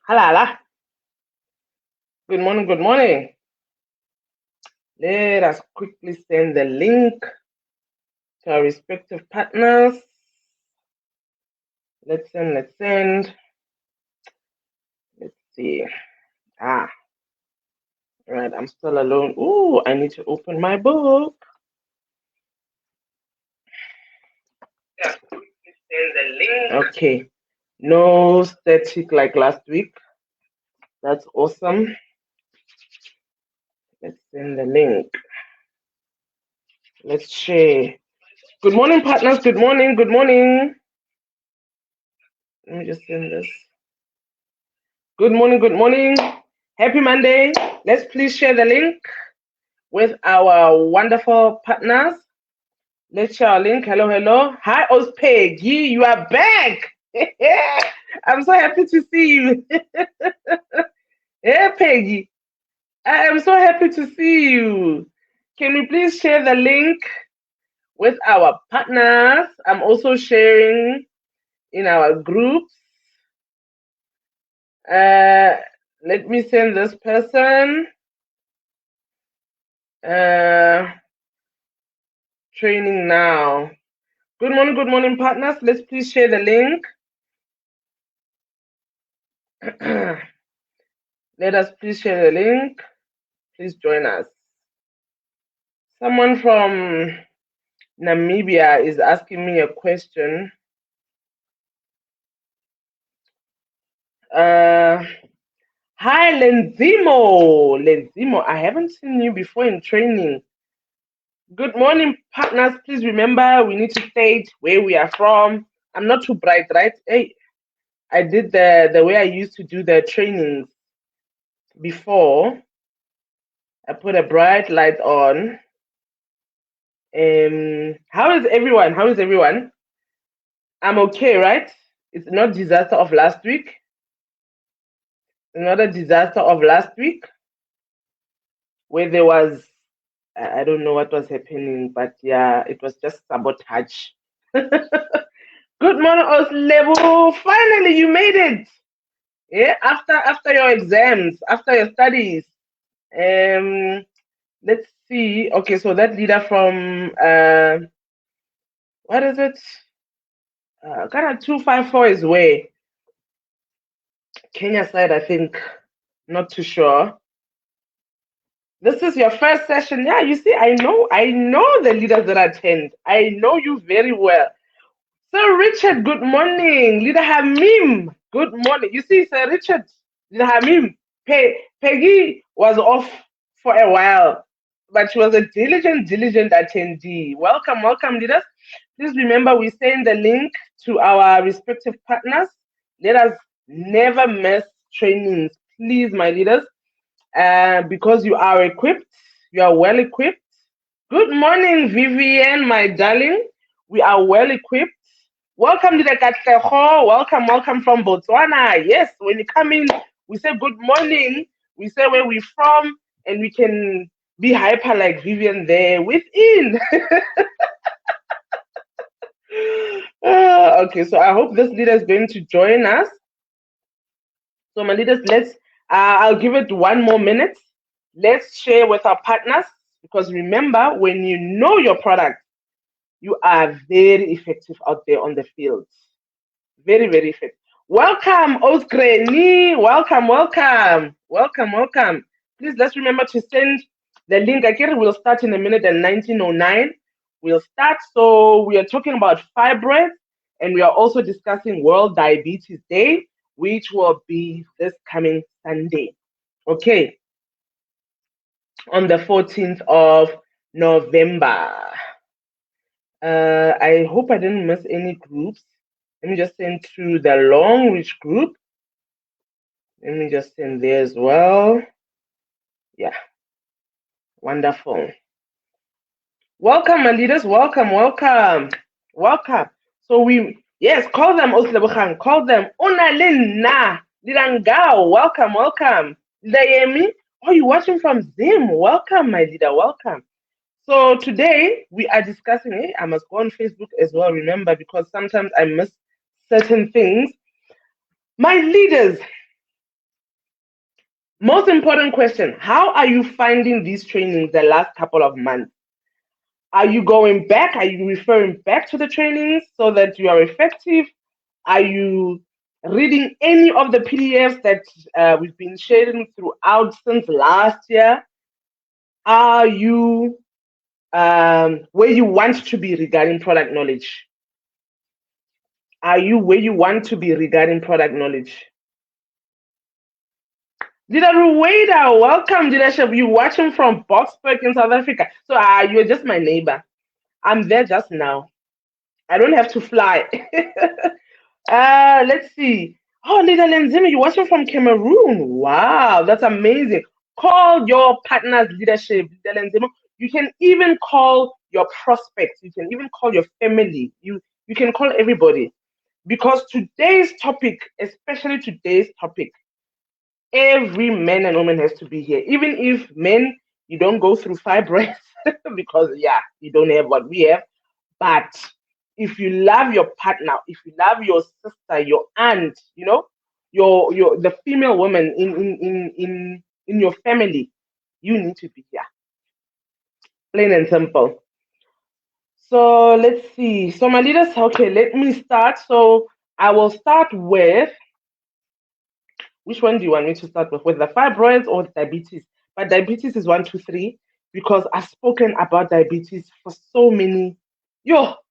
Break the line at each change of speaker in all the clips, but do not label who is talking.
Halala. Good morning, good morning. Let us quickly send the link to our respective partners. Let's send. Let's see. All right, I'm still alone. Ooh, I need to open my book. Yeah, quickly send the link. Okay. No static like last week. That's awesome. Let's send the link. Let's share. Good morning, partners. Good morning. Good morning. Let me just send this. Good morning. Good morning. Happy Monday. Let's please share the link with our wonderful partners. Let's share our link. Hello, hello. Hi, Peggy. You are back. I'm so happy to see you. Hey, Peggy. I am so happy to see you. Can we please share the link with our partners? I'm also sharing in our groups. Let me send this person training now. Good morning, partners. Let's please share the link. Let us please share the link. Please join us. Someone from Namibia is asking me a question. Hi, Lenzimo. Lenzimo, I haven't seen you before in training. Good morning, partners. Please remember we need to state where we are from. I'm not too bright, right? Hey, I did the way I used to do the trainings before. I put a bright light on. How is everyone? How is everyone? I'm okay, right? It's not disaster of last week. Another disaster of last week where there was, I don't know what was happening, but yeah, it was just sabotage. Good morning, Oslebo. Finally, you made it. Yeah, after your exams, after your studies. Let's see. Okay, so that leader from what is it? Ghana 254 is where? Kenya side, I think. Not too sure. This is your first session. Yeah, you see, I know the leaders that attend. I know you very well. Sir Richard, good morning. Leader Hamim, good morning. You see, Sir Richard, Leader Hamim, Peggy was off for a while, but she was a diligent attendee. Welcome, leaders. Please remember we send the link to our respective partners. Let us never miss trainings, please, my leaders, because you are equipped, you are well equipped. Good morning, Vivian, my darling. We are well equipped. Welcome to the Katleho. Welcome from Botswana. Yes, when you come in, we say good morning. We say where we're from, and we can be hyper like Vivian there within. Okay, so I hope this leader is going to join us. So my leaders, I'll give it 1 more minute. Let's share with our partners, because remember, when you know your product, you are very effective out there on the field. Very, very effective. Welcome, Osgreni. Welcome. Please, let's remember to send the link. Again, we'll start in a minute at 19:09. We'll start. So we are talking about fibroids, and we are also discussing World Diabetes Day, which will be this coming Sunday. Okay. On the 14th of November. I hope I didn't miss any groups. Let me just send to the Long Reach group. Let me just send there as well. Yeah. Wonderful. Welcome, my leaders. Welcome. So call them Oslebukhan. Call them Unalina Lirangao. Welcome. Dayemi. Oh, you're watching from Zim. Welcome, my leader. Welcome. So today we are discussing, I must go on Facebook as well, remember, because sometimes I miss certain things. My leaders, Most important question, how are you finding these trainings the last couple of months? Are you going back? Are you referring back to the trainings so that you are effective? Are you reading any of the PDFs that we've been sharing throughout since last year? Are you where you want to be regarding product knowledge? Are you where you want to be regarding product knowledge? Dida Rueda, welcome, Dida. You watching from Boksburg in South Africa. So you're just my neighbor. I'm there just now. I don't have to fly. Let's see. Oh, Lida Lenzima, you're watching from Cameroon. Wow, that's amazing. Call your partner's leadership, Lida Lenzima. You can even call your prospects. You can even call your family. You can call everybody. Because today's topic, especially today's topic, every man and woman has to be here. Even if men, you don't go through fibroids because you don't have what we have. But if you love your partner, if you love your sister, your aunt, your the female woman in your family, you need to be here. Plain and simple. So let's see. So my leaders, okay, let me start. So I will start with, which one do you want me to start with the fibroids or diabetes? But diabetes is 1, 2, 3 because I've spoken about diabetes for so many.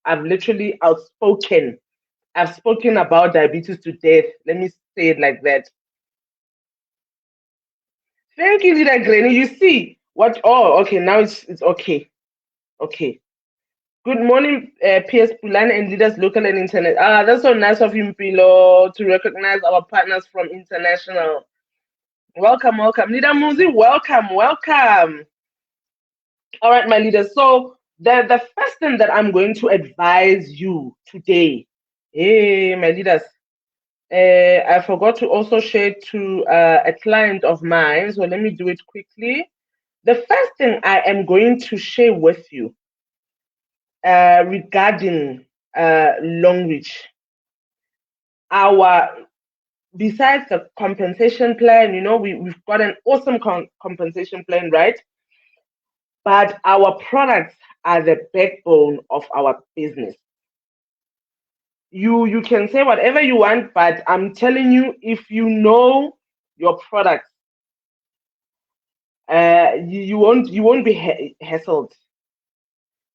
I've literally outspoken. I've spoken about diabetes to death. Let me say it like that. Thank you, Lida Granny. You see what? Oh, okay. Now it's okay. Okay. Good morning, PS Pulan and leaders local and internet. That's so nice of you, Mpilo, to recognize our partners from international. Welcome, welcome. Leader Muzi, welcome, welcome. All right, my leaders. So the first thing that I'm going to advise you today, hey, my leaders, I forgot to also share to a client of mine. So let me do it quickly. The first thing I am going to share with you regarding long reach, besides the compensation plan, we've got an awesome compensation plan, right? But our products are the backbone of our business. You can say whatever you want, but I'm telling you, if you know your products, you won't be hassled,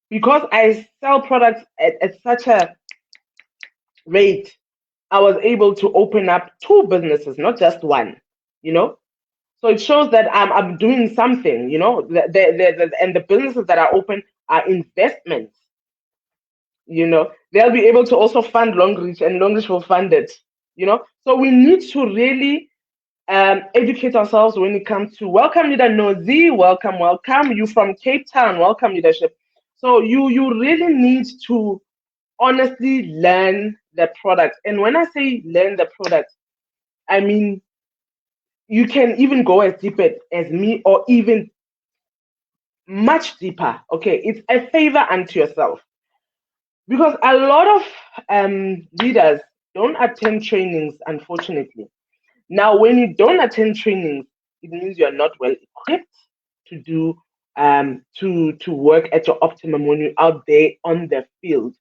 because I sell products at such a rate. I was able to open up 2 businesses, not just one. So it shows that I'm doing something. And the businesses that are open are investments. They'll be able to also fund long reach, and long reach will fund it. So we need to really educate ourselves when it comes to, welcome, leader Nozi, welcome you from Cape Town, welcome, leadership. So you really need to honestly learn the product. And when I say learn the product, I mean you can even go as deep as me, or even much deeper. Okay, it's a favor unto yourself, because a lot of leaders don't attend trainings, unfortunately. Now, when you don't attend trainings, it means you're not well equipped to do to work at your optimum when you're out there on the field.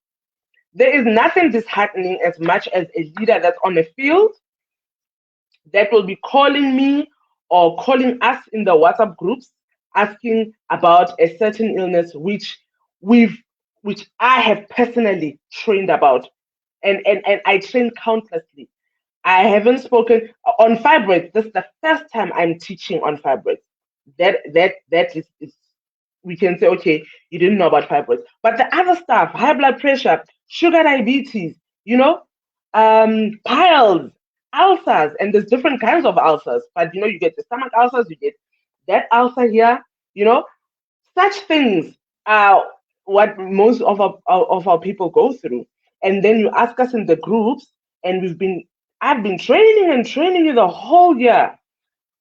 There is nothing disheartening as much as a leader that's on the field that will be calling me or calling us in the WhatsApp groups asking about a certain illness which I have personally trained about, and I trained countlessly. I haven't spoken on fibroids. This is the first time I'm teaching on fibroids. That is we can say, okay, you didn't know about fibroids. But the other stuff, high blood pressure, sugar diabetes, piles, ulcers, and there's different kinds of ulcers. But you get the stomach ulcers, you get that ulcer here, such things are what most of our people go through. And then you ask us in the groups, and I've been training you the whole year.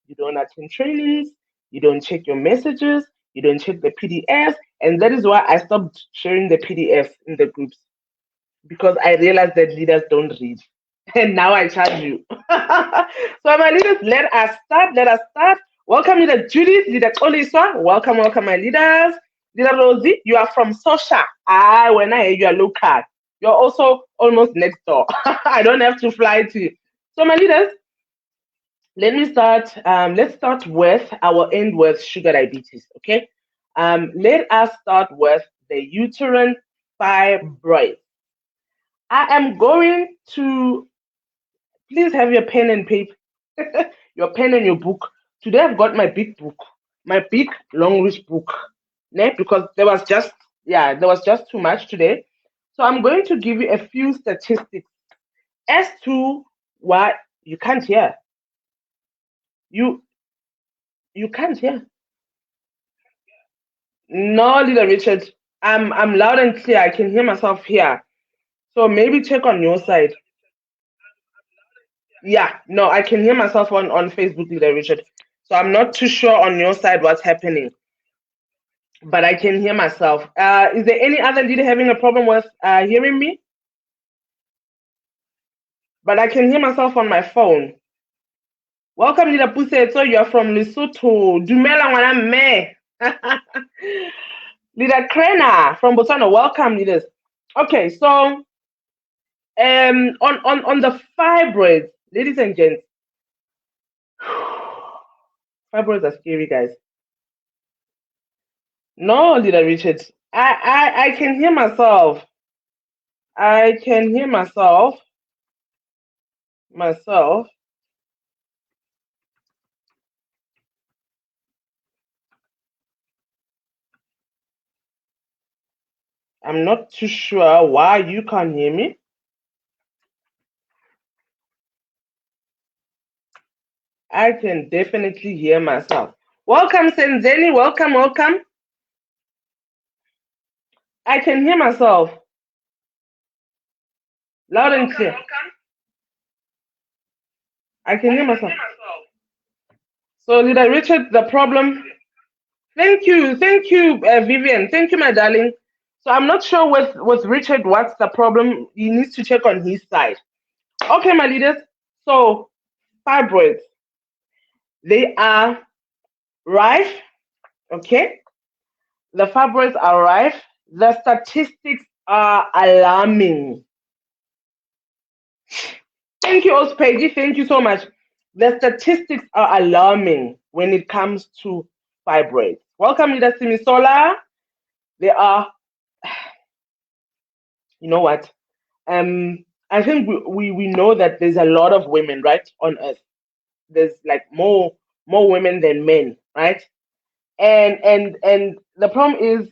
You don't attend trainings, you don't check your messages, you don't check the PDFs, and that is why I stopped sharing the PDFs in the groups, because I realized that leaders don't read. and now I charge you. So my leaders, let us start. Let us start. Welcome, leader Judith, leader Koliswa. Welcome, welcome, my leaders. Leader Rosie, you are from Sosha. When I hear you are local, you're also almost next door. I don't have to fly to you. So my leaders, let me start. Let's start with our end with sugar diabetes. Okay. Let us start with the uterine fibroid. I am going to please have your pen and paper, your pen and your book. Today I've got my big book, my big long rich book, ne? Because there was just too much today. So I'm going to give you a few statistics as to why you can't hear. You you can't hear. No, little Richard. I'm loud and clear. I can hear myself here. So maybe check on your side. Yeah, no, I can hear myself on Facebook, little Richard. So I'm not too sure on your side what's happening, but I can hear myself. Is there any other leader having a problem with hearing me? But I can hear myself on my phone. Welcome, leader Puse. So you're from Lesotho. Dumela ngwana mme. Leader Krena from Botswana. Welcome, leaders. Okay, so on the fibroids, ladies and gents, fibroids are scary, guys. No, leader Richard, I can hear myself. I can hear myself. I'm not too sure why you can't hear me. I can definitely hear myself. Welcome, Senzeni. Welcome, welcome. I can hear myself. Loud and clear. I can hear myself. So, leader Richard, the problem. Thank you, Vivian. Thank you, my darling. So I'm not sure with Richard what's the problem. He needs to check on his side. Okay, my leaders. So fibroids, they are rife. Okay, the fibroids are rife. The statistics are alarming. Thank you, Ospeji. Thank you so much. The statistics are alarming when it comes to fibroids. Welcome, leader Simisola. They are, you know what? I think we know that there's a lot of women, right, on earth. There's like more women than men, right? And the problem is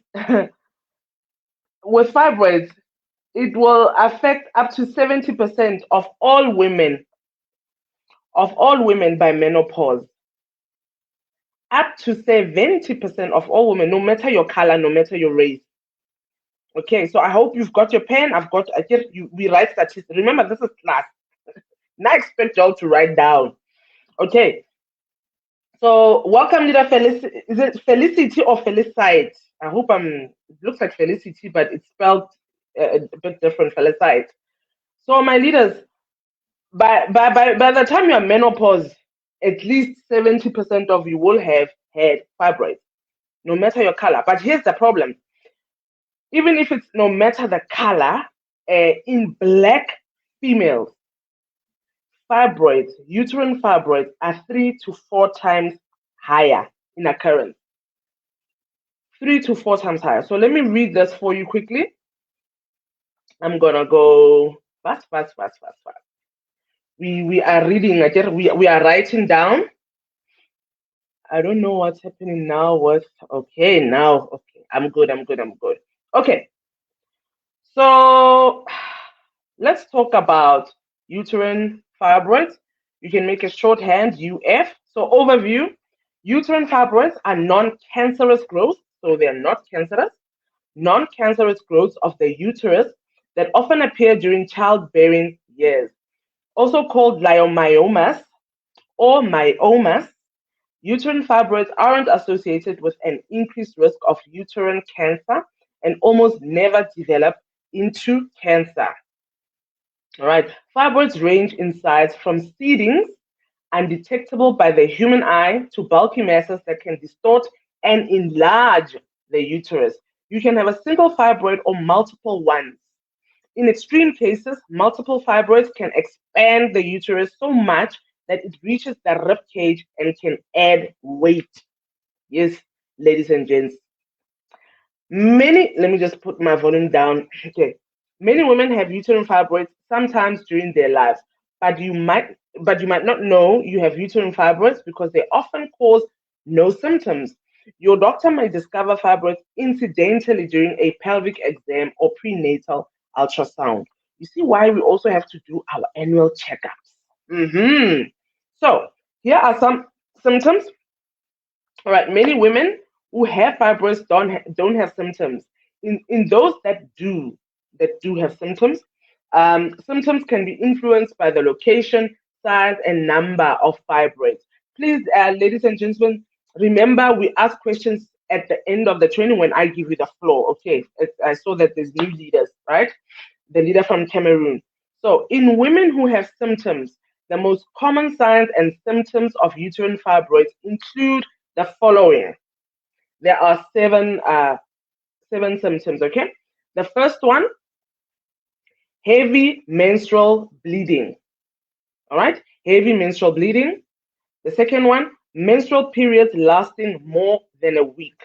with fibroids, it will affect up to 70% of all women by menopause. Up to 70% of all women, no matter your color, no matter your race. Okay, so I hope you've got your pen. I guess we write statistics. Remember, this is class. Now I expect y'all to write down. Okay. So welcome, leader Felicity. Is it Felicity or Felicite? I hope it looks like Felicity, but it's spelled a bit different, Felicite. So my leaders, by the time you're menopause, at least 70% of you will have had fibroids, no matter your color. But here's the problem. Even if it's no matter the color, in black females, fibroids, uterine fibroids are 3 to 4 times higher in occurrence. 3 to 4 times higher. So let me read this for you quickly. I'm gonna go fast. We are reading again. We are writing down. I don't know what's happening now. Okay, I'm good. Okay. So let's talk about uterine fibroids. You can make a shorthand UF. So overview, uterine fibroids are non-cancerous growths, so they are not cancerous, non-cancerous growths of the uterus that often appear during childbearing years. Also called leiomyomas or myomas, uterine fibroids aren't associated with an increased risk of uterine cancer and almost never develop into cancer. All right. Fibroids range in size from seedings, undetectable by the human eye, to bulky masses that can distort and enlarge the uterus. You can have a single fibroid or multiple ones. In extreme cases, multiple fibroids can expand the uterus so much that it reaches the rib cage and can add weight. Yes, ladies and gents. Let me just put my volume down. Okay. Many women have uterine fibroids sometimes during their lives, but you might not know you have uterine fibroids because they often cause no symptoms. Your doctor might discover fibroids incidentally during a pelvic exam or prenatal ultrasound. You see why we also have to do our annual checkups. So, here are some symptoms. All right, many women who have fibroids don't have symptoms. In those that do have symptoms, symptoms can be influenced by the location, size, and number of fibroids. Please, ladies and gentlemen, remember we ask questions at the end of the training when I give you the floor. Okay, I saw that there's new leaders, right? The leader from Cameroon. So, in women who have symptoms, the most common signs and symptoms of uterine fibroids include the following. There are seven symptoms. Okay, the first one, heavy menstrual bleeding. All right, heavy menstrual bleeding. The second one, menstrual periods lasting more than a week.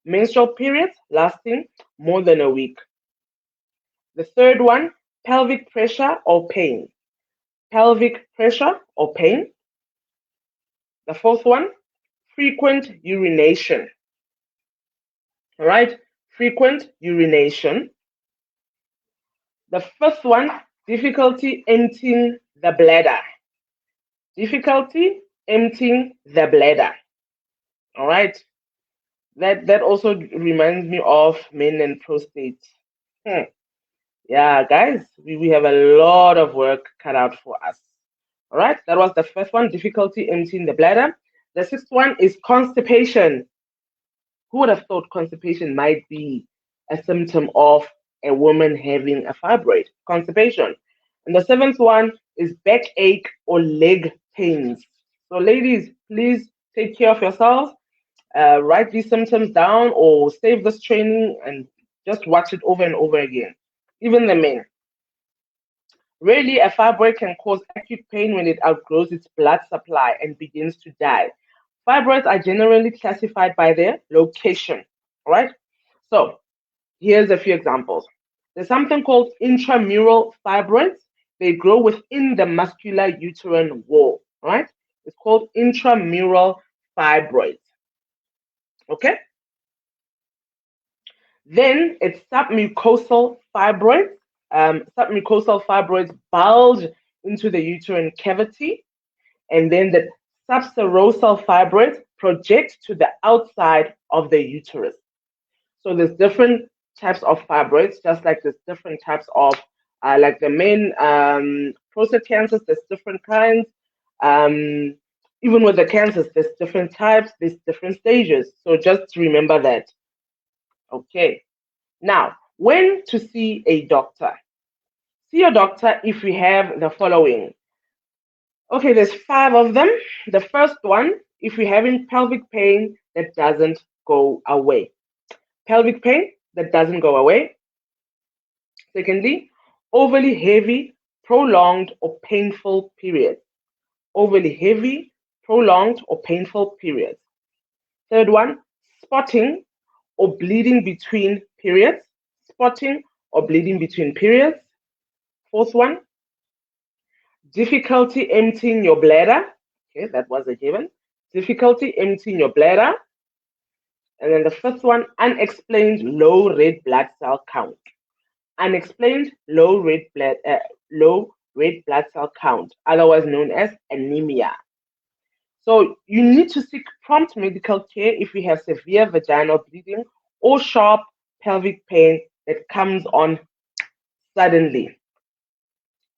Menstrual periods lasting more than a week. The third one, pelvic pressure or pain. Pelvic pressure or pain. The fourth one, frequent urination. All right, frequent urination. The fifth one, difficulty emptying the bladder. Difficulty emptying the bladder. All right. That also reminds me of men and prostate. Yeah, guys, we have a lot of work cut out for us. All right, that was the first one, difficulty emptying the bladder. The sixth one is constipation. Who would have thought constipation might be a symptom of a woman having a fibroid? Constipation. And the seventh one is backache or leg pains. So, ladies, please take care of yourselves. Write these symptoms down or save this training and just watch it over and over again. Even the men. Rarely, a fibroid can cause acute pain when it outgrows its blood supply and begins to die. Fibroids are generally classified by their location. All right. So here's a few examples. There's something called intramural fibroids. They grow within the muscular uterine wall. All right. It's called intramural fibroids. Okay. Then it's submucosal fibroids. Submucosal fibroids bulge into the uterine cavity, and then the subserosal fibroids project to the outside of the uterus. So there's different types of fibroids, just like there's different types of, like the main prostate cancers, there's different kinds. Even with the cancers, there's different types, there's different stages. So just remember that. Okay. Now, when to see a doctor? See a doctor if we have the following. Okay, there's 5 of them. The first one, if you're having pelvic pain that doesn't go away. Pelvic pain that doesn't go away. Secondly, overly heavy, prolonged, or painful periods. Overly heavy, prolonged, or painful periods. Third one, spotting or bleeding between periods. Spotting or bleeding between periods. Fourth one, difficulty emptying your bladder. Okay, that was a given. Difficulty emptying your bladder. And then the fifth one, unexplained low red blood cell count. Unexplained low red blood cell count, otherwise known as anemia. So you need to seek prompt medical care if you have severe vaginal bleeding or sharp pelvic pain that comes on suddenly.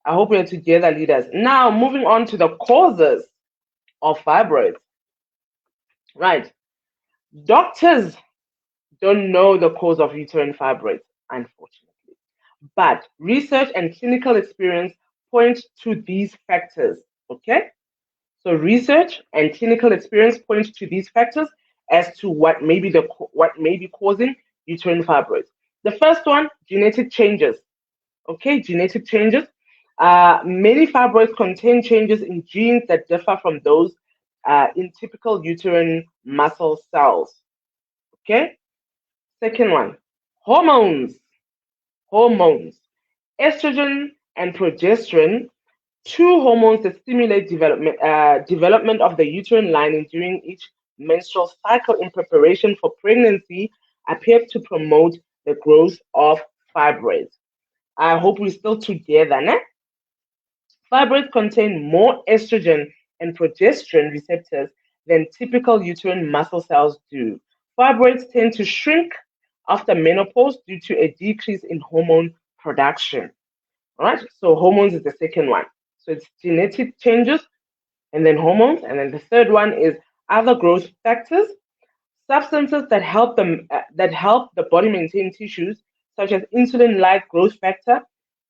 I hope we're together, leaders. Now, moving on to the causes of fibroids. Right. Doctors don't know the cause of uterine fibroids, unfortunately. But research and clinical experience point to these factors. Okay? So research and clinical experience point to these factors as to what may be causing uterine fibroids. The first one, genetic changes. Okay, genetic changes. Many fibroids contain changes in genes that differ from those in typical uterine muscle cells. Okay. Second one, hormones. Hormones. Estrogen and progesterone, two hormones that stimulate development of the uterine lining during each menstrual cycle in preparation for pregnancy, appear to promote the growth of fibroids. I hope we're still together, né? Fibroids contain more estrogen and progesterone receptors than typical uterine muscle cells do. Fibroids tend to shrink after menopause due to a decrease in hormone production. All right, so hormones is the second one. So it's genetic changes and then hormones. And then the third one is other growth factors, substances that help the body maintain tissues, such as insulin-like growth factor,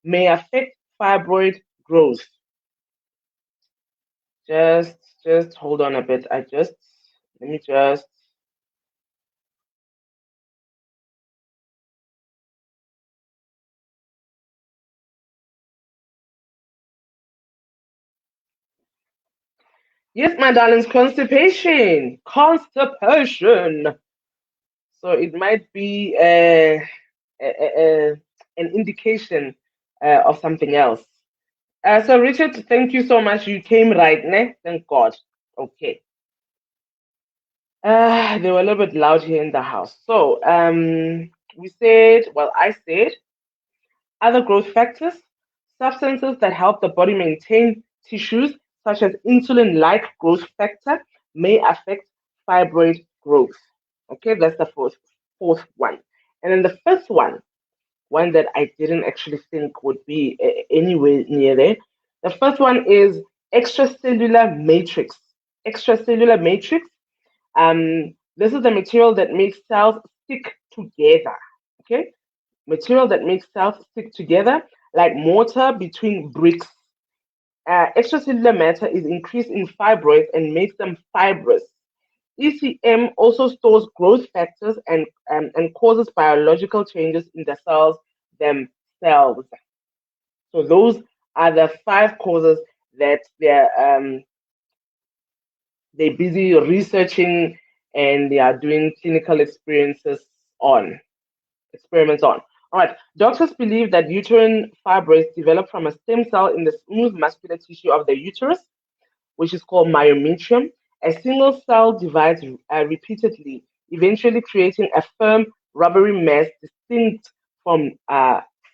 may affect fibroid growth. Just hold on a bit. Let me just. Yes, my darlings, constipation. Constipation. So it might be an indication of something else. So Richard, thank you so much. You came right, ne? Thank God. Okay. They were a little bit loud here in the house. So I said other growth factors, substances that help the body maintain tissues, such as insulin-like growth factor, may affect fibroid growth. Okay, that's the fourth one. And then the fifth one that I didn't actually think would be anywhere near there. The first one is extracellular matrix. Extracellular matrix. This is the material that makes cells stick together. Okay, material that makes cells stick together like mortar between bricks. Extracellular matter is increased in fibroids and makes them fibrous. ECM also stores growth factors and causes biological changes in the cells themselves. So those are the 5 causes that they're busy researching and they are doing clinical experiments on. All right, doctors believe that uterine fibroids develop from a stem cell in the smooth muscular tissue of the uterus, which is called myometrium. A single cell divides repeatedly, eventually creating a firm, rubbery mass distinct from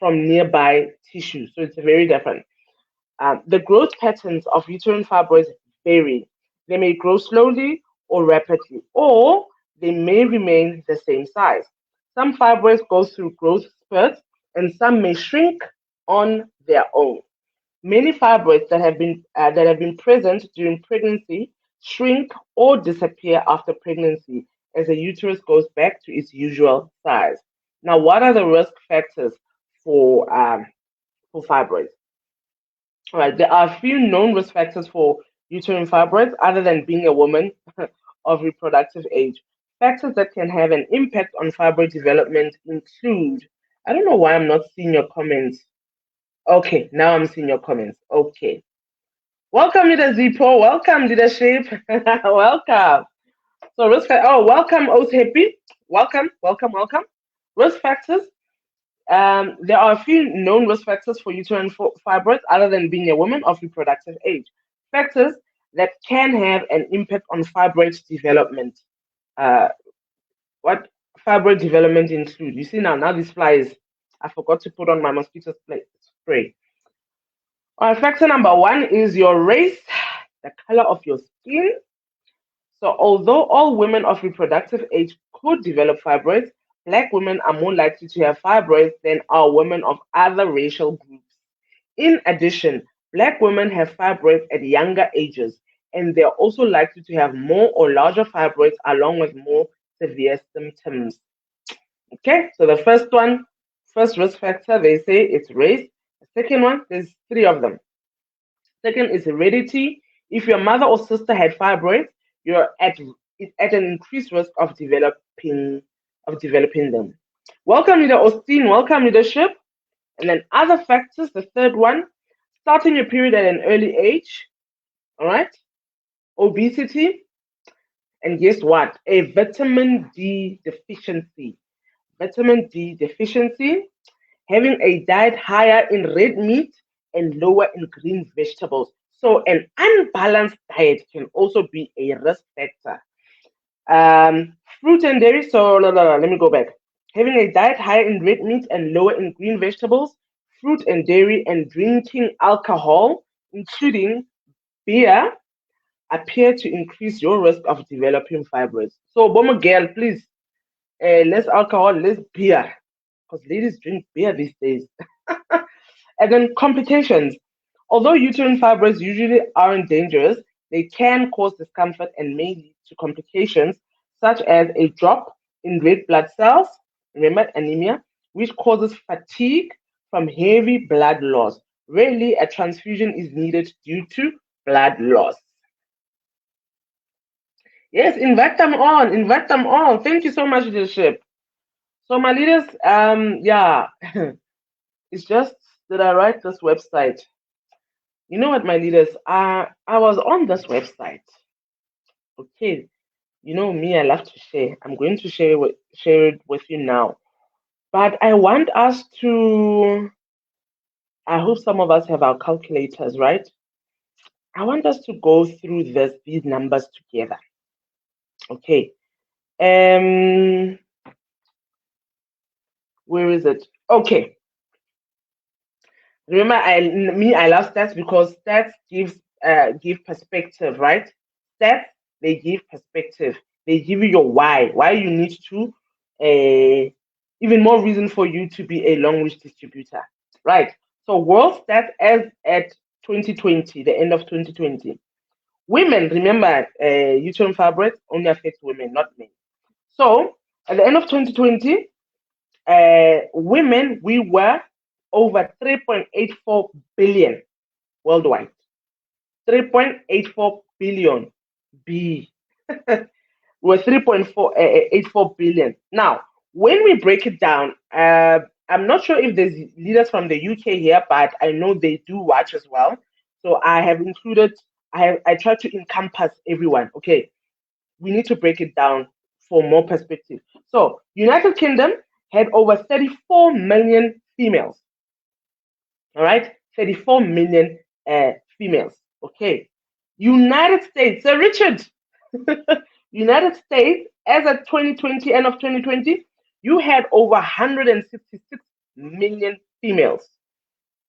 nearby tissue. So it's very different. The growth patterns of uterine fibroids vary. They may grow slowly or rapidly, or they may remain the same size. Some fibroids go through growth spurts, and some may shrink on their own. Many fibroids that have been present during pregnancy shrink or disappear after pregnancy as the uterus goes back to its usual size. Now, what are the risk factors for fibroids? All right, there are a few known risk factors for uterine fibroids other than being a woman of reproductive age. Factors that can have an impact on fibroid development include, I don't know why I'm not seeing your comments. Okay, now I'm seeing your comments. Okay. Welcome, Leader Zipo. Welcome, leadership. Welcome. So welcome, Otepi. Welcome. Risk factors. There are a few known risk factors for uterine fibroids other than being a woman of reproductive age. Factors that can have an impact on fibroid development. What fibroid development include? You see now these flies. I forgot to put on my mosquito spray. All right, factor number 1 is your race, the color of your skin. So, although all women of reproductive age could develop fibroids, Black women are more likely to have fibroids than are women of other racial groups. In addition, Black women have fibroids at younger ages, and they are also likely to have more or larger fibroids along with more severe symptoms. Okay, so the first one, First risk factor, they say it's race. The second one, there's three of them. Second is heredity. If your mother or sister had fibroids, you're at an increased risk of developing them. Welcome, Leader Austin. Welcome, leadership. And then other factors. The third one, starting your period at an early age. All right. Obesity. And guess what? A vitamin D deficiency. Vitamin D deficiency. Having a diet higher in red meat and lower in green vegetables. So an unbalanced diet can also be a risk factor. Fruit and dairy. So let me go back. Having a diet higher in red meat and lower in green vegetables, fruit and dairy, and drinking alcohol, including beer, appear to increase your risk of developing fibroids. So, Bomo girl, please, less alcohol, less beer, because ladies drink beer these days. And then complications. Although uterine fibroids usually aren't dangerous, they can cause discomfort and may lead to complications such as a drop in red blood cells, remember anemia, which causes fatigue from heavy blood loss. Rarely, a transfusion is needed due to blood loss. Yes, invite them on, invite them on. Thank you so much, leadership. So my leaders, yeah, it's just that I write this website. You know what, my leaders? I was on this website. Okay, you know me, I love to share. I'm going to share it with you now. But I want us to. I hope some of us have our calculators, right? I want us to go through these numbers together. Okay. Where is it? Okay. Remember, I love stats because stats give perspective, right? Stats, they give perspective. They give you your why you need to even more reason for you to be a long reach distributor, right? So world stats as at 2020, the end of 2020. Women, remember, uterine fibroids only affects women, not men. So at the end of 2020, women, we were over 3.84 billion worldwide. 3.84 billion B. We're 3.84 billion. Now, when we break it down, I'm not sure if there's leaders from the UK here, but I know they do watch as well. So I have included, I try to encompass everyone. Okay, we need to break it down for more perspective. So, United Kingdom had over 34 million females. All right, 34 million females. Okay, United States. So, Richard, United States, as of 2020, end of 2020, you had over 166 million females.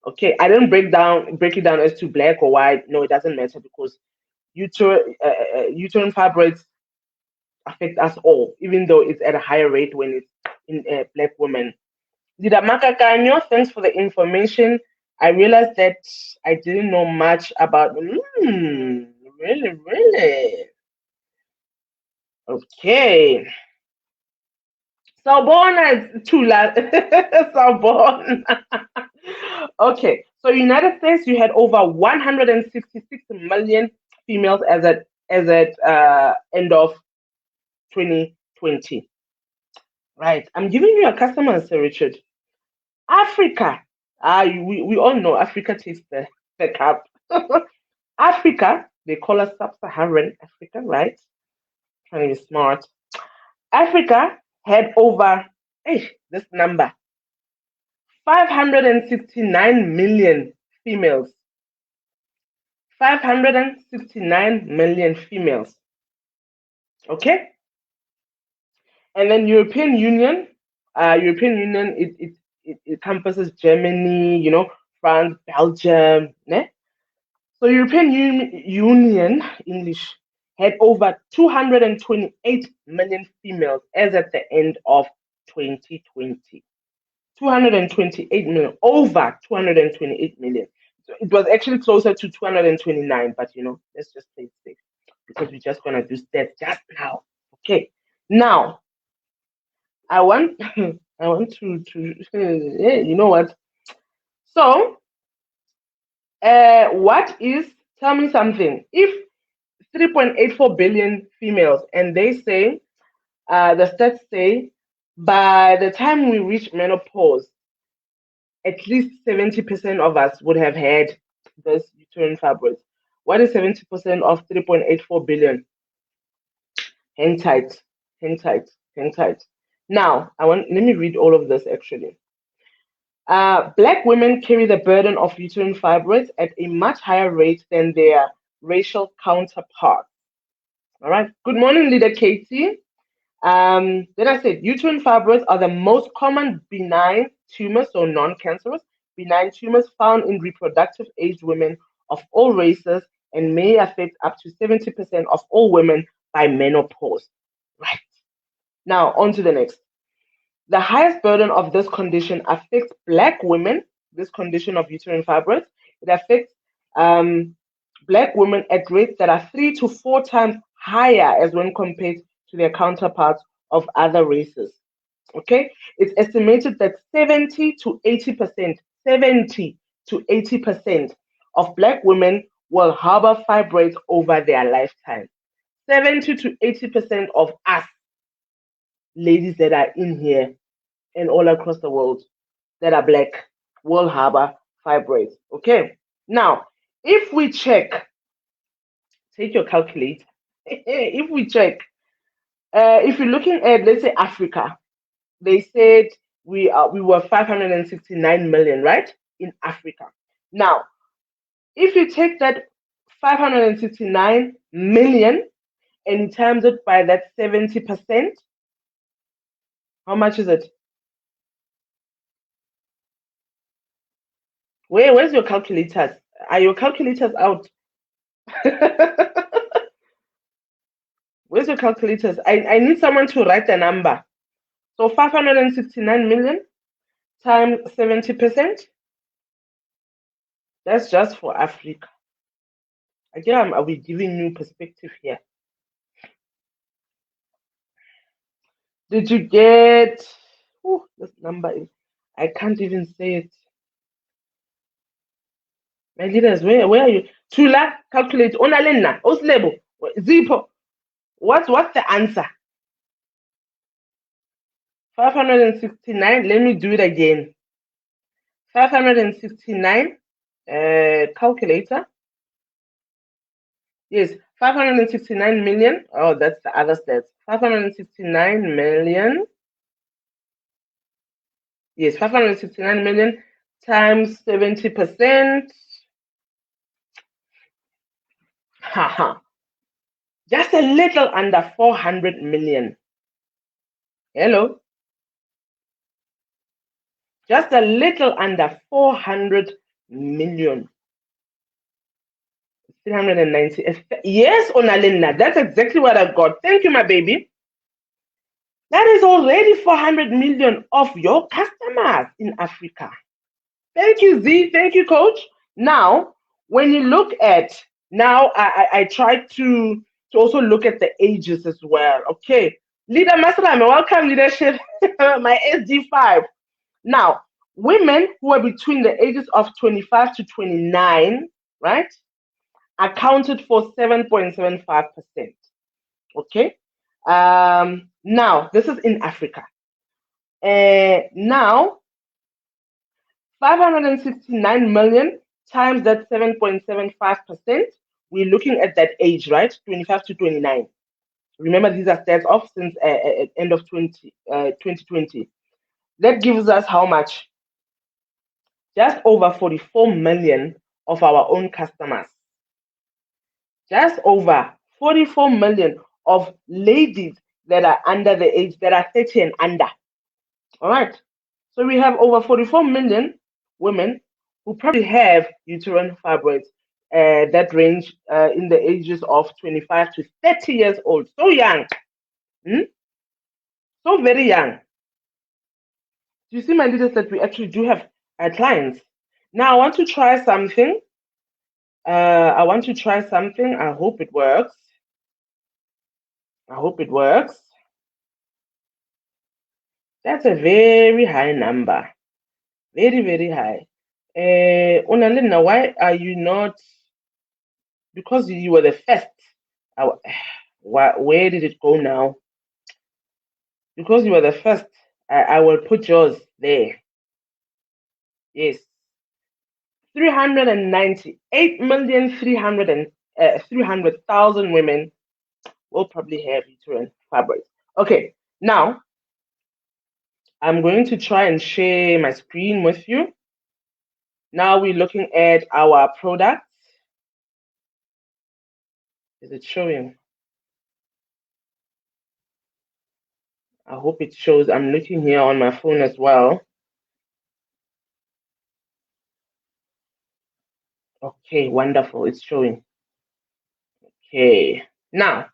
Okay, I didn't break it down as to black or white. No, it doesn't matter because uterine fibroids affect us all, even though it's at a higher rate when it's in black women. Didamaka Kanyo, thanks for the information. I realized that I didn't know much about. Really. Okay. Sawubona, Tula. Sawubona. Okay, so United States, you had over 166 million females as at end of 2020. Right, I'm giving you a customer, Sir Richard. Africa, we all know Africa takes the cup. Africa, they call us sub-Saharan Africa, right? Trying to be smart. Africa had over, this number, 569 million females. 569 million females. Okay? And then European Union, it encompasses Germany, France, Belgium. Ne? So European Union, English, had over 228 million females as at the end of 2020. 228 million, over 228 million. So it was actually closer to 229, but let's just play it safe because we're just gonna do stats just now. Okay. Now, I want I want to yeah, you know what? So, what is, tell me something. If 3.84 billion females, and they say, the stats say, by the time we reach menopause, at least 70% of us would have had this uterine fibroids. What is 70% of 3.84 billion? Hang tight, hang tight, hang tight. Now, let me read all of this actually. Black women carry the burden of uterine fibroids at a much higher rate than their racial counterparts. All right. Good morning, Leader Katie. Then I said uterine fibroids are the most common benign tumors, so non-cancerous, benign tumors found in reproductive aged women of all races and may affect up to 70% of all women by menopause. Right. Now, on to the next. The highest burden of this condition affects Black women, this condition of uterine fibroids. It affects Black women at rates that are 3 to 4 times higher as when compared to their counterparts of other races. Okay, it's estimated that 70 to 80% of Black women will harbor fibroids over their lifetime. 70 to 80% of us ladies that are in here and all across the world that are Black will harbor fibroids. Okay, now if we check, take your calculator. If we check, if you're looking at, let's say, Africa, they said we were 569 million, right, in Africa. Now, if you take that 569 million and you times it by that 70%, how much is it? Where's your calculators? Are your calculators out? Where's your calculators? I need someone to write the number. So 569 million times 70%. That's just for Africa. Again, are we giving you perspective here? Did you get this number? I can't even say it. My leaders, where are you? Tula, calculate. Onalena, Oslebo, Zipo. What's the answer? 569. Let me do it again. 569. Calculator. Yes, 569 million. Oh, that's the other stats. 569 million. Yes, 569 million times 70%. Haha. Just a little under 400 million. Hello. Just a little under 400 million. 390. Yes, Onalina, that's exactly what I got. Thank you, my baby. That is already 400 million of your customers in Africa. Thank you, Z. Thank you, Coach. Now, when you look at, now I try to also look at the ages as well. Okay. Leader Masrame, welcome, leadership, my SD5. Now, women who are between the ages of 25 to 29, right, accounted for 7.75%. Okay. Now, this is in Africa. Now, 569 million times that 7.75%, we're looking at that age, right? 25 to 29. Remember, these are stats off since end of 2020. That gives us how much? Just over 44 million of our own customers. Just over 44 million of ladies that are under the age, that are 30 and under. All right. So we have over 44 million women who probably have uterine fibroids that range in the ages of 25 to 30 years old. So young. So very young. Do you see, my leaders, that we actually do have clients? Now, I want to try something. I hope it works. That's a very high number. Very, very high. Unalina, why are you not? Because you were the first. Where did it go now? Because you were the first, I will put yours there. Yes. 398,300,000 women will probably have uterine fibroids. Okay, now I'm going to try and share my screen with you. Now we're looking at our products. Is it showing? I hope it shows. I'm looking here on my phone as well. Okay, wonderful. It's showing. Okay, now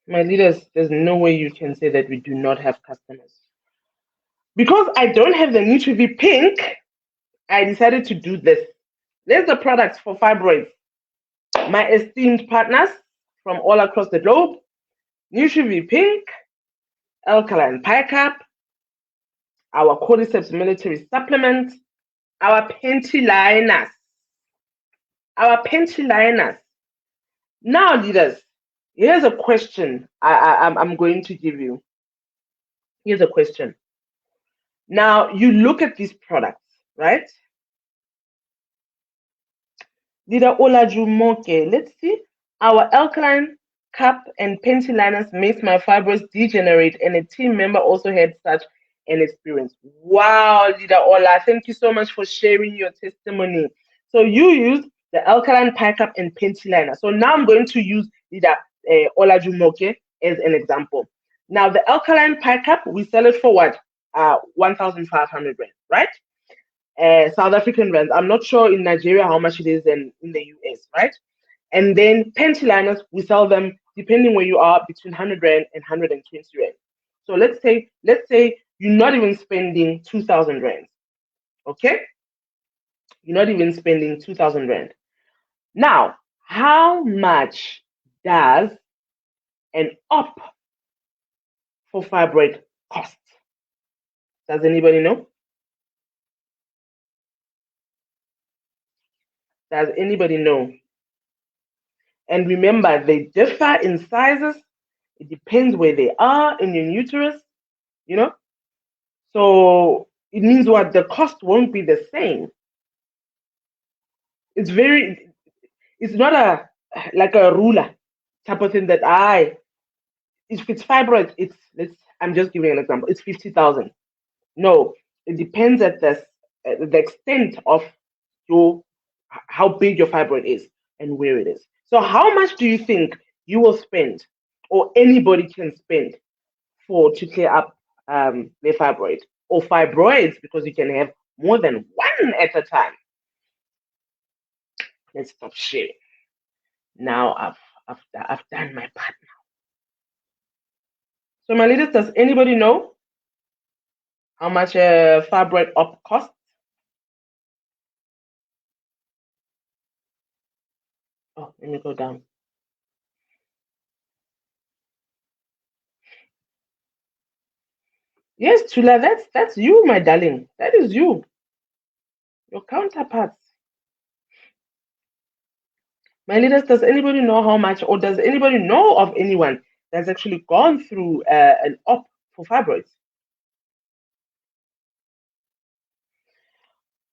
my leaders, there's no way you can say that we do not have customers. Because I don't have the NutriV Pink, I decided to do this. There's the products for fibroids. My esteemed partners from all across the globe, NutriV Pink, Alkaline Picap, our Cordyceps military supplement, our Pentyliners. Our Pentyliners. Now, leaders, here's a question I'm going to give you. Here's a question. Now, you look at these products, right? Leader Olajumoke, let's see. Our alkaline cup and Pentyliners makes my fibroids degenerate, and a team member also had such an experience. Wow, Leader Ola, thank you so much for sharing your testimony. So you used the alkaline pie cup and Pentyliner. So now I'm going to use Leader Olajumoke as an example. Now the alkaline pie cup, we sell it for what? 1,500 rand, right? South African rands. I'm not sure in Nigeria how much it is in the US, right? And then Pentyliners, we sell them depending where you are between 100 rand and 120 rand. So let's say you're not even spending 2,000 rand. Okay? You're not even spending 2,000 rand. Now, how much does an op for fibroid cost? Does anybody know? Does anybody know? And remember, they differ in sizes. It depends where they are in your uterus, you know? So it means what? The cost won't be the same. It's not like a ruler type of thing that if it's fibroid, I'm just giving an example, it's 50,000. No, it depends at the extent of how big your fibroid is and where it is. So how much do you think you will spend or anybody can spend to clear up their fibroid or fibroids, because you can have more than one at a time? Let's stop sharing. Now I've done my part now. So my leaders, does anybody know how much a fibroid op costs? Oh, let me go down. Yes, Tula, that's you, my darling. That is you. Your counterparts. My leaders, does anybody know how much, or does anybody know of anyone that's actually gone through an op for fibroids?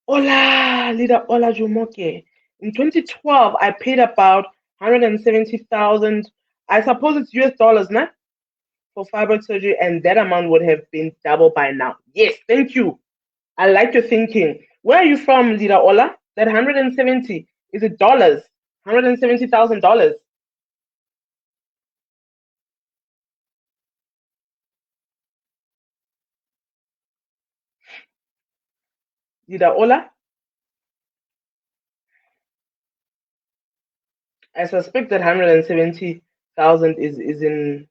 Hola, leader Ola Jumoke. In 2012, I paid about 170,000. I suppose it's US dollars, nah? For fibroid surgery, and that amount would have been double by now. Yes, thank you. I like your thinking. Where are you from, Leader Ola? That 170, is it dollars? $170,000. Leader Ola? I suspect that 170,000 is in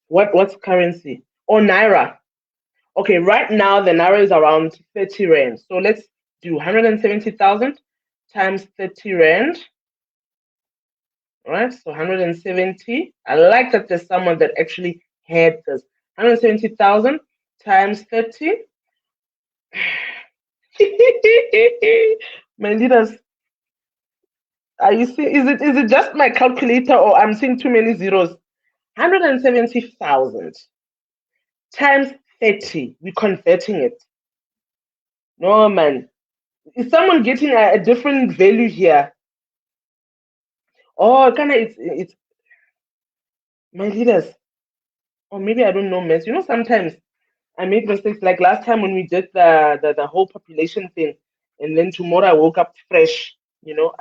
what's currency? Or Naira. Okay, right now the Naira is around 30 rand. So let's do 170,000 times 30 rand. All right, so 170. I like that there's someone that actually had this. 170,000 times 30. My leaders, are you see? Is it just my calculator or I'm seeing too many zeros? 170,000 times 30. We're converting it. No man. Is someone getting a different value here? Oh, kinda it's my leaders. Or maybe I don't know maths. You know, sometimes I make mistakes. Like last time when we did the whole population thing, and then tomorrow I woke up fresh. You know,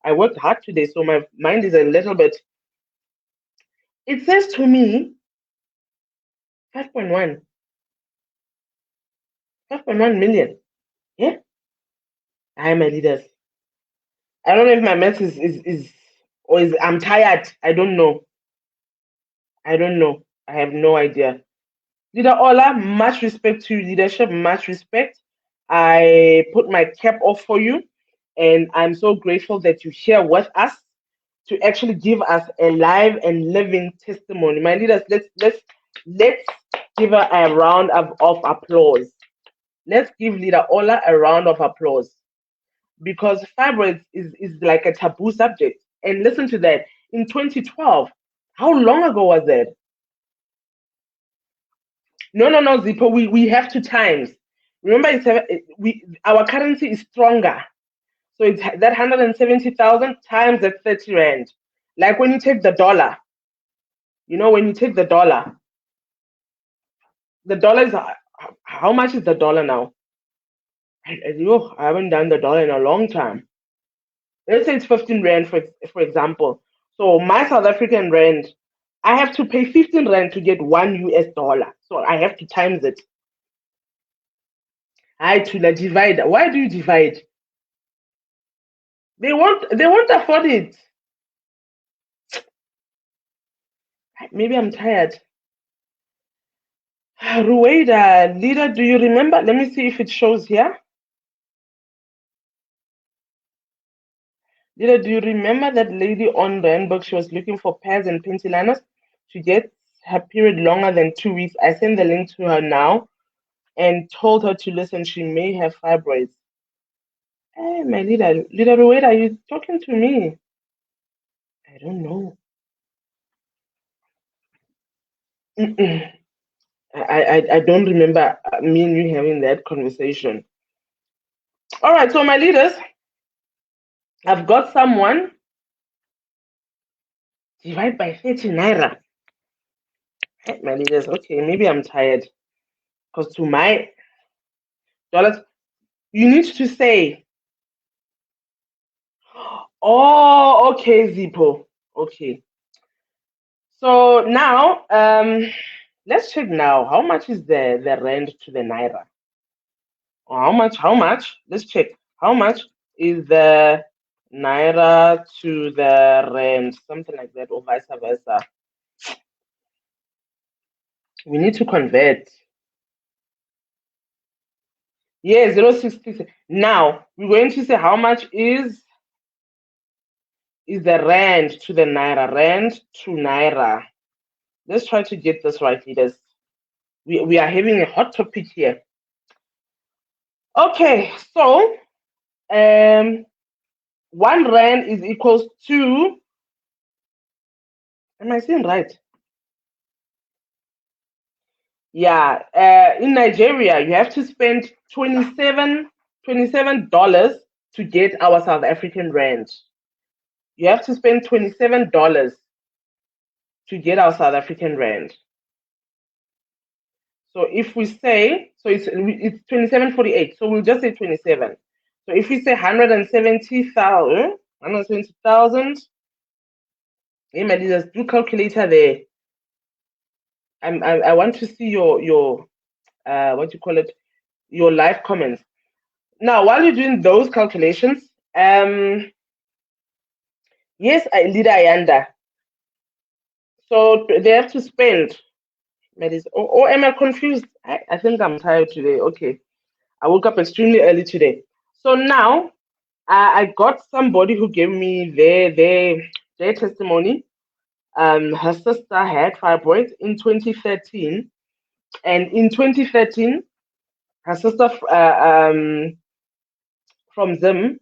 I worked hard today, so my mind is a little bit. It says to me 5.1, 5.1 million. Yeah, I my leaders. I don't know if my math is or is I'm tired. I don't know. I don't know. I have no idea. Leader Ola, much respect to your leadership, much respect. I put my cap off for you, and I'm so grateful that you're here with us to actually give us a live and living testimony. My leaders, let's give her a round of applause. Let's give Leader Ola a round of applause because fibroids is like a taboo subject. And listen to that. In 2012, how long ago was that? No, Zippo. We have two times. Remember, our currency is stronger, so it's that 170,000 times that 30 rand. Like when you take the dollar, when you take the dollar is how much is the dollar now? I haven't done the dollar in a long time. Let's say it's 15 rand for example. So my South African rand, I have to pay 15 rand to get $1. So I have to times it. I to divide. Why do you divide? They won't afford it. Maybe I'm tired. Rueda, leader, do you remember? Let me see if it shows here. Leader, do you remember that lady on the inbox? She was looking for pads and panty liners to get her period longer than 2 weeks. I sent the link to her now and told her to listen. She may have fibroids. Hey, my leader, Rueda, are you talking to me? I don't know. I don't remember me and you having that conversation. All right, so my leaders, I've got someone. Divide by 30 naira. My leaders, okay, maybe I'm tired. Because to my dollars, you need to say, oh, okay, Zippo. Okay. So now, let's check now. How much is the rand to the naira? Or how much? Let's check. How much is the naira to the rand? Something like that, or vice versa. We need to convert. Yeah, 0.66. Now, we're going to say how much is the rand to the naira. Rand to naira. Let's try to get this right, leaders. We are having a hot topic here. Okay, so 1 rand is equals to, am I saying right? Yeah, in Nigeria, you have to spend $27 to get our South African rand. You have to spend $27 to get our South African rand. So if we say, so it's 27.48. So we'll just say 27. So if we say 170,000, hey, my leaders, do calculator there. I want to see your what you call it, your live comments. Now, while you're doing those calculations, yes, leader Ayanda. So they have to spend. Or am I confused? I think I'm tired today. Okay. I woke up extremely early today. So now I got somebody who gave me Their testimony. Her sister had fibroids in 2013, and in 2013, her sister from Zim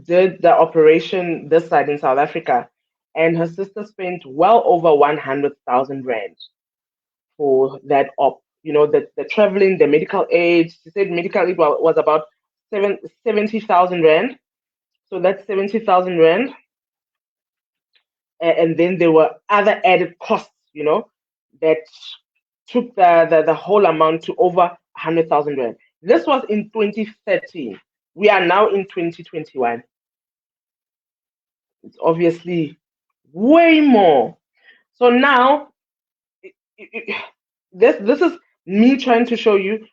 did the operation this side in South Africa, and her sister spent well over 100,000 rand for that op. You know, the traveling, the medical aid. She said medical aid was about 70,000 rand. So that's 70,000 rand. And then there were other added costs, you know, that took the whole amount to over 100,000 rand. This was in 2013. We are now in 2021. It's obviously way more. So now, this is me trying to show you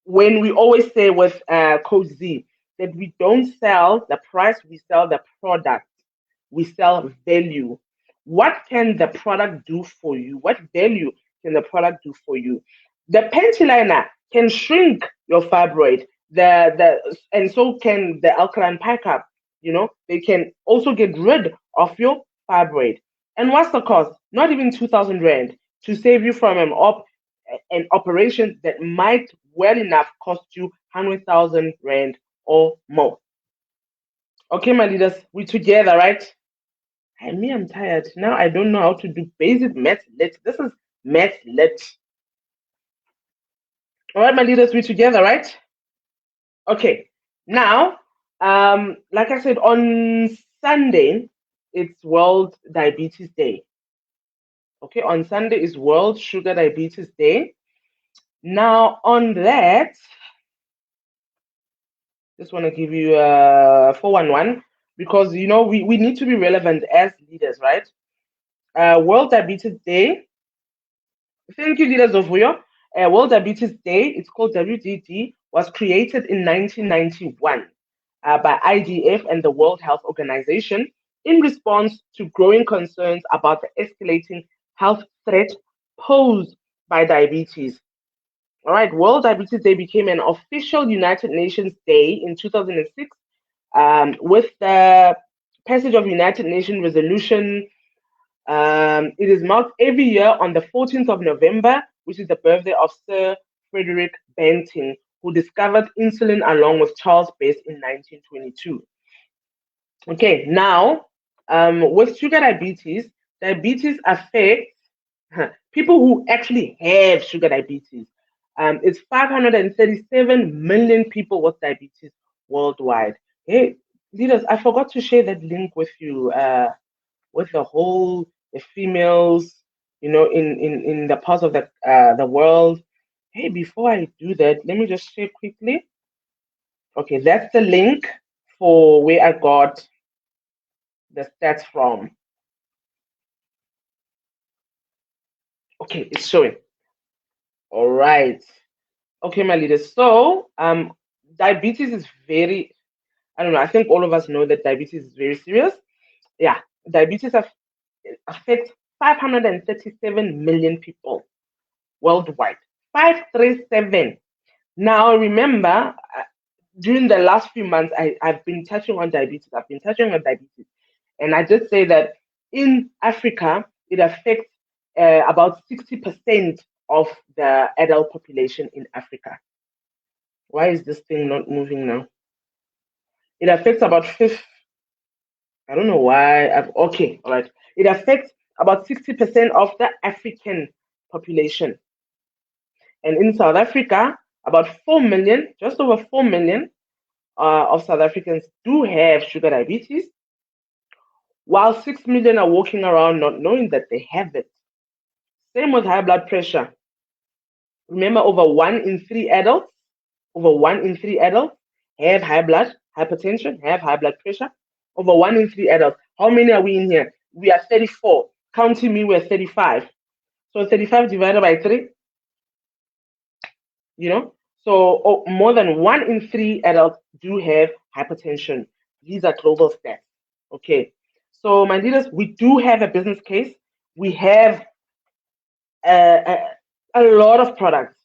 when we always say with Code Z that we don't sell the price, we sell the product, we sell value. What can the product do for you? What value can the product do for you? The panty liner can shrink your fibroid, and so can the alkaline pickup. You know, they can also get rid of your fibroid. And what's the cost? Not even 2,000 rand to save you from an operation that might well enough cost you 100,000 rand or more. Okay, my leaders, we together, right? I'm tired. Now I don't know how to do basic math lit. This is math lit. All right, my leaders, we together, right? Okay. Now, like I said, on Sunday, it's World Diabetes Day. Okay, on Sunday is World Sugar Diabetes Day. Now, on that, just want to give you a 411 because, you know, we need to be relevant as leaders, right? World Diabetes Day. Thank you, leaders of Uyo. World Diabetes Day, it's called WDD, was created in 1991 by IDF and the World Health Organization in response to growing concerns about the escalating health threat posed by diabetes. All right, World Diabetes Day became an official United Nations Day in 2006 with the passage of United Nations Resolution. It is marked every year on the 14th of November, which is the birthday of Sir Frederick Banting, who discovered insulin along with Charles Best in 1922. Okay, now with sugar diabetes, diabetes affects people who actually have sugar diabetes. It's 537 million people with diabetes worldwide. Hey, leaders, I forgot to share that link with you, with the females, you know, in the parts of the world. Hey, before I do that, let me just share quickly. Okay, that's the link for where I got the stats from. Okay, it's showing. All right. Okay, my leaders. So, diabetes is very, I don't know, I think all of us know that diabetes is very serious. Yeah, diabetes affects 537 million people worldwide. 537. Now, remember, during the last few months, I've been touching on diabetes. I've been touching on diabetes. And I just say that in Africa, it affects about 60% of the adult population in Africa. Why is this thing not moving now? It affects about I don't know why. Okay, all right. It affects about 60% of the African population. And in South Africa, about 4 million, just over 4 million of South Africans do have sugar diabetes, while 6 million are walking around not knowing that they have it. Same with high blood pressure. Remember, over 1 in 3 adults have hypertension, have high blood pressure. Over 1 in 3 adults. How many are we in here? We are 34. Counting me, we're 35. So 35 divided by 3, you know? So more than 1 in 3 adults do have hypertension. These are global stats. Okay. So my leaders, we do have a business case. We have a lot of products.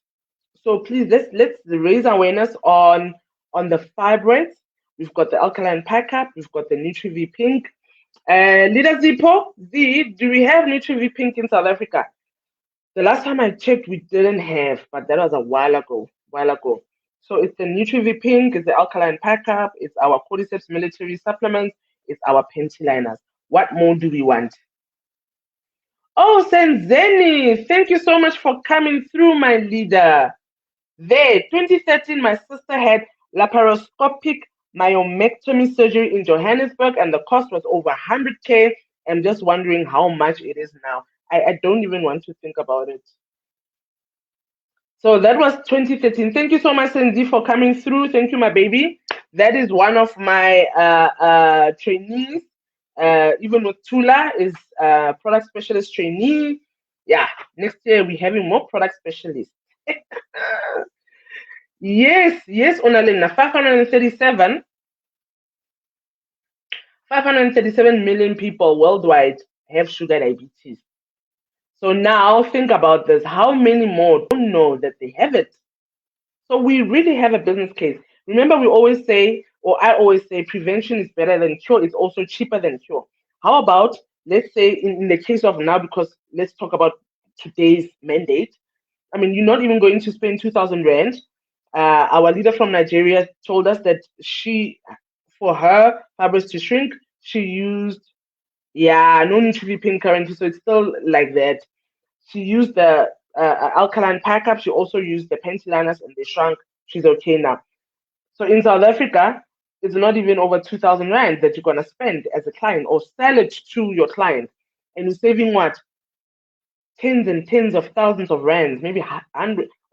So please let's raise awareness on the fibroids. We've got the alkaline pickup. We've got the NutriV Pink. Leader Zipo, Z, do we have Nutriv Pink in South Africa? The last time I checked, we didn't have, but that was a while ago. So it's the Nutriv Pink, it's the alkaline pack up, it's our cordyceps military supplements, it's our liners. What more do we want? Oh, Senzeni, thank you so much for coming through, my leader. There, 2013, my sister had laparoscopic myomectomy surgery in Johannesburg, and the cost was over 100K. I'm just wondering how much it is now. I don't even want to think about it. So that was 2013. Thank you so much, Sandy, for coming through. Thank you, my baby. That is one of my trainees. Even with Tula is product specialist trainee. Yeah, next year we're having more product specialists. Yes, Onalena, 537 million people worldwide have sugar diabetes. So now think about this. How many more don't know that they have it? So we really have a business case. Remember, we always say, or I always say, prevention is better than cure. It's also cheaper than cure. How about, let's say, in the case of now, because let's talk about today's mandate. I mean, you're not even going to spend 2,000 Rand. Our leader from Nigeria told us that for her fibroids to shrink, she used, no need to be pink currently, so it's still like that. She used the alkaline pack up. She also used the liners, and they shrunk. She's okay now. So in South Africa, it's not even over 2,000 Rand that you're going to spend as a client or sell it to your client. And you're saving what? Tens and tens of thousands of Rands, maybe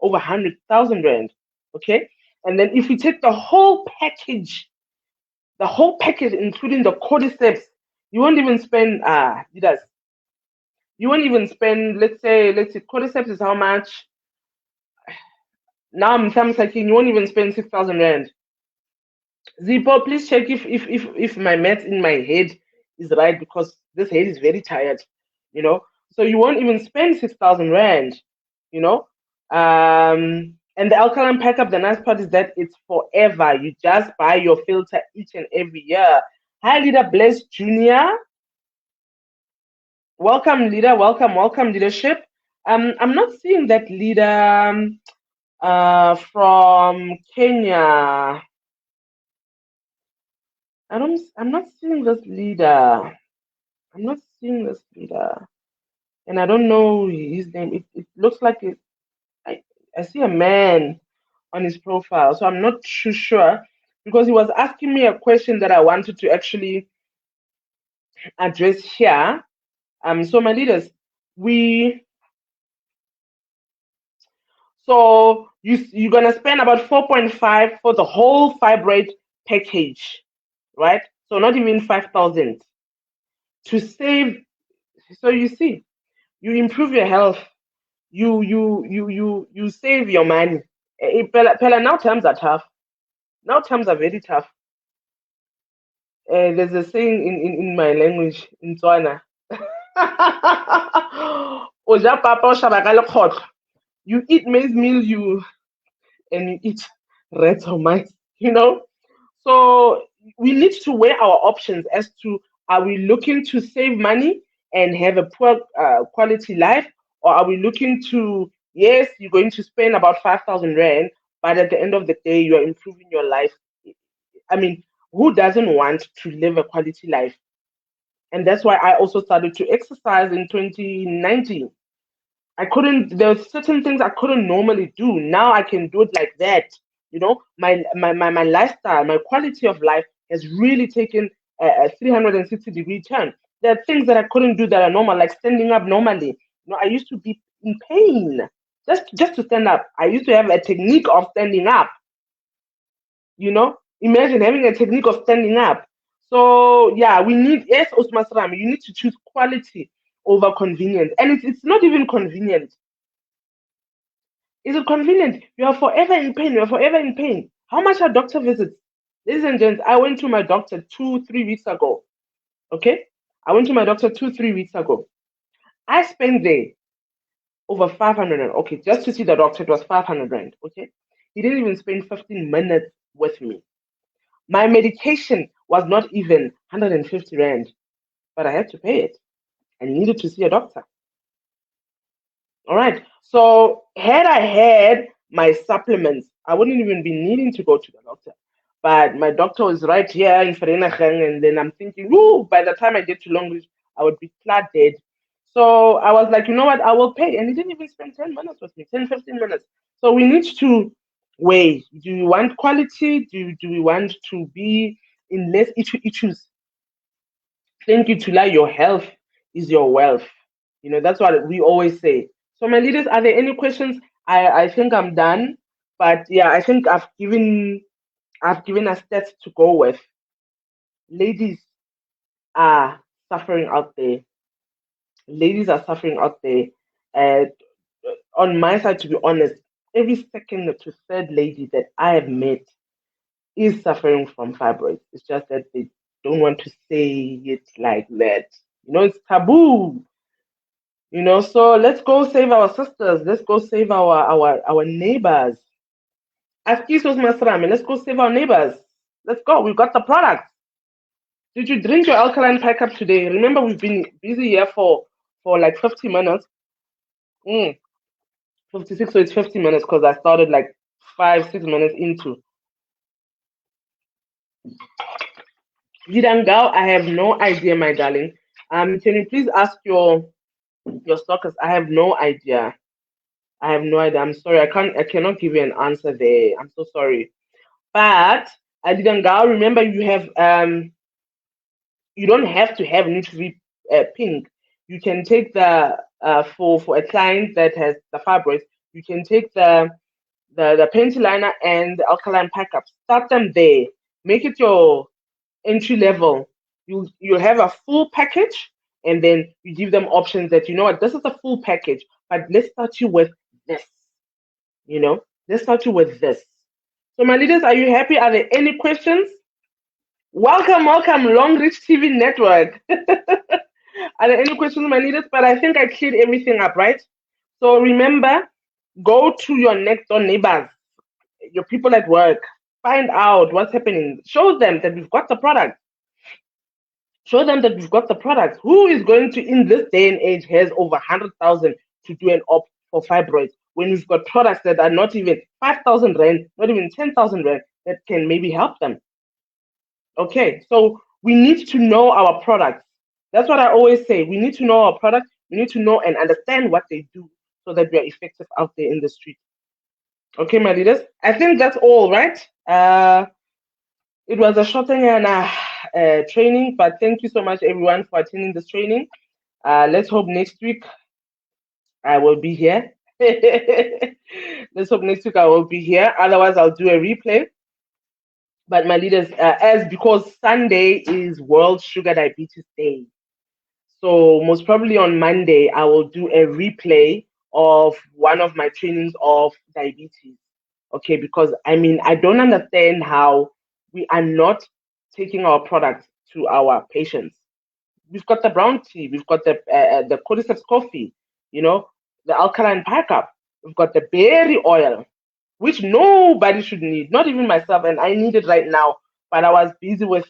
over 100,000 Rand. Okay? And then if you take the whole package, including the cordyceps, you won't even spend, you won't even spend, let's say cordyceps is how much? Now I'm thinking you won't even spend 6,000 Rand. Zipo, please check if my math in my head is right, because this head is very tired, you know. So you won't even spend 6,000 Rand, you know. And the alkaline pack up, the nice part is that it's forever. You just buy your filter each and every year. Hi, Leader Bless Junior. Welcome, leader. Welcome, leadership. I'm not seeing that leader from Kenya. I'm not seeing this leader. And I don't know his name. It looks like I see a man on his profile, so I'm not too sure, because he was asking me a question that I wanted to actually address here. So my leaders, so you're gonna spend about 4.5 for the whole fibroid package, right? So not even 5,000 to save. So you see, you improve your health, you save your money. Pella, now times are tough. Now times are very tough. There's a saying in my language, in Tswana. Oja papa o shaba ka lekgotlo. You eat maize meal, and you eat rats or mice, you know? So we need to weigh our options as to, are we looking to save money and have a poor quality life, or are we looking to, yes, you're going to spend about 5,000 Rand, but at the end of the day, you are improving your life. I mean, who doesn't want to live a quality life? And that's why I also started to exercise in 2019. There were certain things I couldn't normally do. Now I can do it like that. You know, my lifestyle, my quality of life has really taken a 360-degree turn. There are things that I couldn't do that are normal, like standing up normally. You know, I used to be in pain just to stand up. I used to have a technique of standing up. You know, imagine having a technique of standing up. So yeah, we need, yes, Osmasram, you need to choose quality over convenience. And it's not even convenient. Is it convenient? You are forever in pain. You are forever in pain. How much are doctor visits? Ladies and gents, I went to my doctor 2-3 weeks ago. Okay? I went to my doctor 2-3 weeks ago. I spent there over 500 Rand. Okay, just to see the doctor, it was 500 Rand. Okay? He didn't even spend 15 minutes with me. My medication was not even 150 Rand. but I had to pay it. I needed to see a doctor. All right. So had I had my supplements, I wouldn't even be needing to go to the doctor. But my doctor was right here in Vereeniging, and then I'm thinking, ooh, by the time I get to Longreach, I would be flat dead. So I was like, you know what, I will pay. And he didn't even spend 10 minutes with me, 10, 15 minutes. So we need to weigh. Do we want quality? Do we want to be in less issues? Thank you, Tula. Your health is your wealth. You know, that's what we always say. So, my leaders, are there any questions? I think I'm done. But yeah, I think I've given us stats to go with. Ladies are suffering out there. Ladies are suffering out there. Uh, on my side, to be honest, every second to third lady that I have met is suffering from fibroids. It's just that they don't want to say it like that. You know, it's taboo. You know, so let's go save our sisters. Let's go save our neighbors. Askisos Masrami, let's go save our neighbors. Let's go. We've got the product. Did you drink your alkaline pack up today? Remember, we've been busy here for like 50 minutes. 56, so it's 50 minutes because I started like 5-6 minutes into. Gidangao, I have no idea, my darling. Can you please ask your stalkers? I have no idea. I have no idea. I'm sorry. I cannot give you an answer there. I'm so sorry. But Gidangao, remember you don't have to have Nutri Pink. You can take the for a client that has the fibroids, you can take the panty liner and the alkaline pack-up. Start them there. Make it your entry level. You have a full package, and then you give them options that, you know what, this is a full package, but let's start you with this. You know, let's start you with this. So my leaders, are you happy? Are there any questions? Welcome, Longreach TV Network. Are there any questions, my leaders? But I think I cleared everything up, right? So remember, go to your next door neighbors, your people at work, find out what's happening. Show them that we've got the product. Show them that we've got the product. Who is going to, in this day and age, has over 100,000 to do an op for fibroids when we've got products that are not even 5,000 rand, not even 10,000 rand, that can maybe help them? Okay, so we need to know our products. That's what I always say. We need to know our products. We need to know and understand what they do so that we are effective out there in the street. Okay, my leaders. I think that's all, right? It was a short training, but thank you so much, everyone, for attending this training. Let's hope next week I will be here. Let's hope next week I will be here. Otherwise, I'll do a replay. But my leaders, because Sunday is World Sugar Diabetes Day, so most probably on Monday I will do a replay of one of my trainings of diabetes. Okay, because I mean, I don't understand how we are not taking our products to our patients. We've got the brown tea, we've got the cordyceps coffee, you know, the alkaline pack-up, we've got the berry oil, which nobody should need, not even myself, and I need it right now, but I was busy with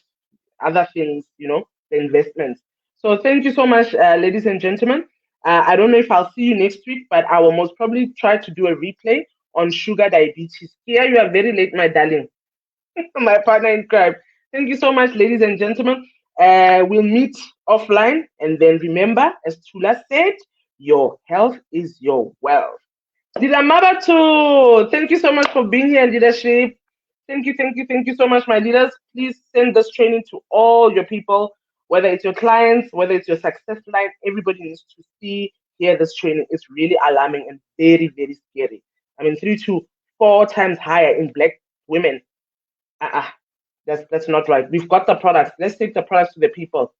other things, you know, the investments. So thank you so much, ladies and gentlemen. I don't know if I'll see you next week, but I will most probably try to do a replay on sugar diabetes. Here you are very late, my darling. My partner in crime. Thank you so much, ladies and gentlemen. We'll meet offline, and then remember, as Tula said, your health is your wealth. Dida Mabatu, thank you so much for being here in leadership. Thank you so much, my leaders. Please send this training to all your people, whether it's your clients, whether it's your success line. Everybody needs to hear this training. It's really alarming and very, very scary. I mean, 3 to 4 times higher in Black women. That's not right. We've got the products. Let's take the products to the people.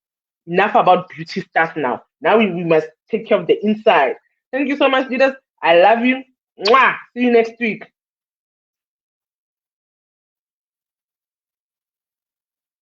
Enough about beauty stuff now. Now we must take care of the inside. Thank you so much, leaders. I love you. Mwah! See you next week.